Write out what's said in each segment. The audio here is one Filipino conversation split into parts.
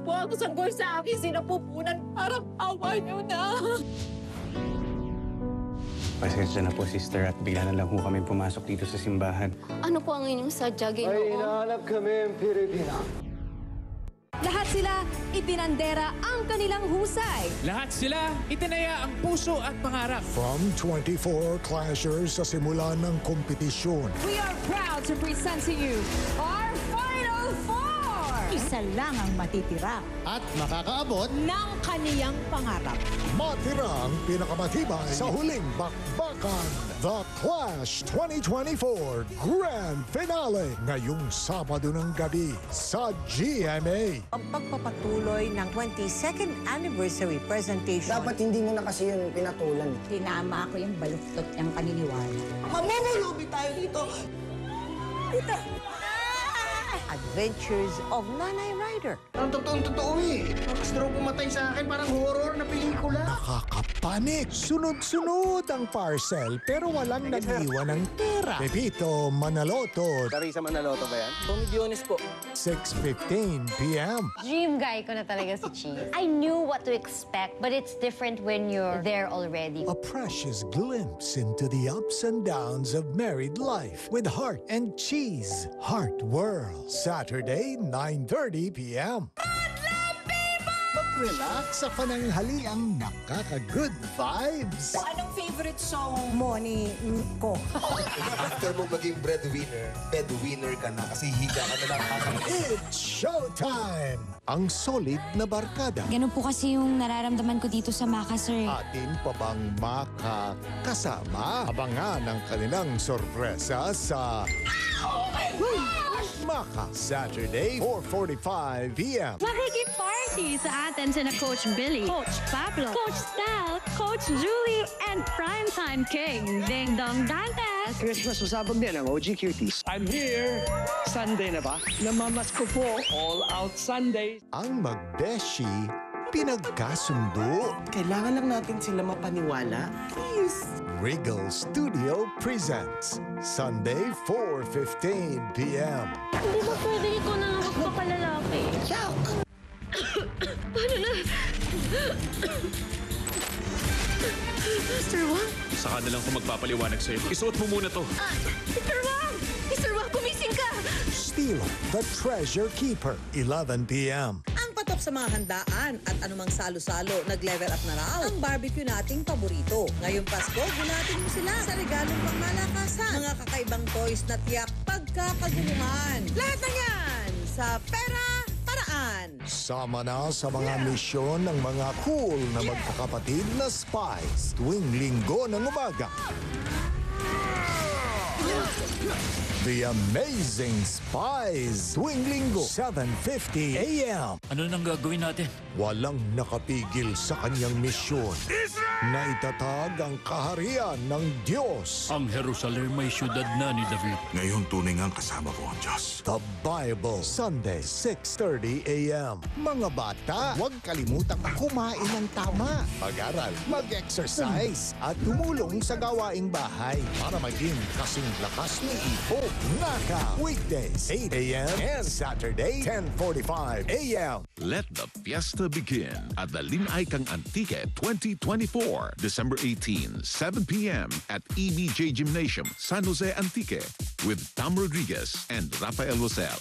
po ang sanggol sa akin sinapupunan. Parang awa niyo na. Pasensya na po, sister, at bigla na lang ho kami pumasok dito sa simbahan. Ano po ang inyong sadya, Ginoo? Ay, hinahanap kami ang Pilipina. Lahat sila itinandera ang kanilang husay. Lahat sila itinaya ang puso at pangarap. From 24 clashers sa simula ng kompetisyon. We are proud to present to you our Final Four! Isa lang ang matitira. At makakaabot Ng kaniyang pangarap. matira ang pinakamatibay sa huling bakbakan. The Clash 2024 Grand Finale ngayong Sabado ng gabi sa GMA. Ang pagpapatuloy ng 22nd anniversary presentation. Dapat hindi mo na kasi yun pinatulan. Tinama ko yung baluktot niyang paniniwala. Mamumulubi tayo dito. Adventures of Nanay Rider. Ang totoo eh. Gusto raw pumatay sa akin, parang horror na pelikula. Nakakapanik! Sunod-sunod ang parcel pero walang nag-iwan ng pera. Pepito Manaloto, Carissa Manaloto ba yan? Tommy Dionis po. 6:15 p.m. Dream guy ko na talaga si Cheese. I knew what to expect, but it's different when you're there already. A precious glimpse into the ups and downs of married life with Heart and Cheese. Heart World, Saturday, 9:30 p.m. Mag-relax sa pananghaliang nakaka-good vibes. Anong favorite song? Moni ko. After mo maging breadwinner ka na kasi higa ka na lang. It's showtime! Ang solid na barkada. Ganun po kasi yung nararamdaman ko dito sa Maka, sir. Atin pa bang makakasama? Abangan ang kanilang sorpresa sa Maka, Saturday, 4:45 p.m. Makikiparte sa atin sina Coach Billy, Coach Pablo, Coach Sal, Coach Julie, and Primetime King, Ding Dong Dantes. Christmas usabog din ang OG Cuties. I'm here. Sunday na ba? Namamas ko po. All Out Sunday. Ang magbeshi, pinagkasundo. Kailangan lang natin sila mapaniwala. Please. Regal Studio presents Sunday, 4:15 p.m. Hindi ba pwede ikaw na nga magpapalalaki? Paano na? Mr. Wang? Saka na lang kung magpapaliwanag sa'yo. Isuot mo muna to. Mr. Wang! Mr. Wang, gumising ka! Stilo, the Treasure Keeper, 11 p.m. Ang patok sa mga handaan at anumang salo-salo, nag-level up na raw ang barbecue nating paborito. Ngayong Pasko, bulatin mo sila sa regalong pangmalakasan. Mga kakaibang toys na tiyak pagkakaguluhan. Lahat na yan sa Pera Paraan. Sama na sa mga misyon ng mga cool na magkakapatid na spies tuwing linggo ng umaga. The Amazing Spies tuwing linggo, 7:50 a.m. Ano nang gagawin natin? Walang nakapigil sa kanyang misyon na itatag ang kaharian ng Diyos. Ang Jerusalem may syudad na ni David. Ngayon tunay ang kasama ko ang Diyos. The Bible, Sunday, 6:30 a.m. Mga bata, huwag kalimutang kumain ng tama, mag-aral, mag-exercise, at tumulong sa gawaing bahay para maging kasing lakas ni Ipo. Naka, weekdays, 8 a.m. and Saturday, 10:45 a.m. Let the fiesta begin at the Linay Kang Antique 2024, December 18, 7 p.m. at EBJ Gymnasium, San Jose Antique with Tam Rodriguez and Rafael Rosel.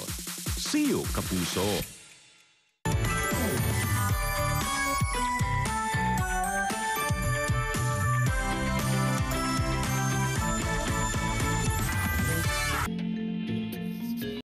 See you, Kapuso!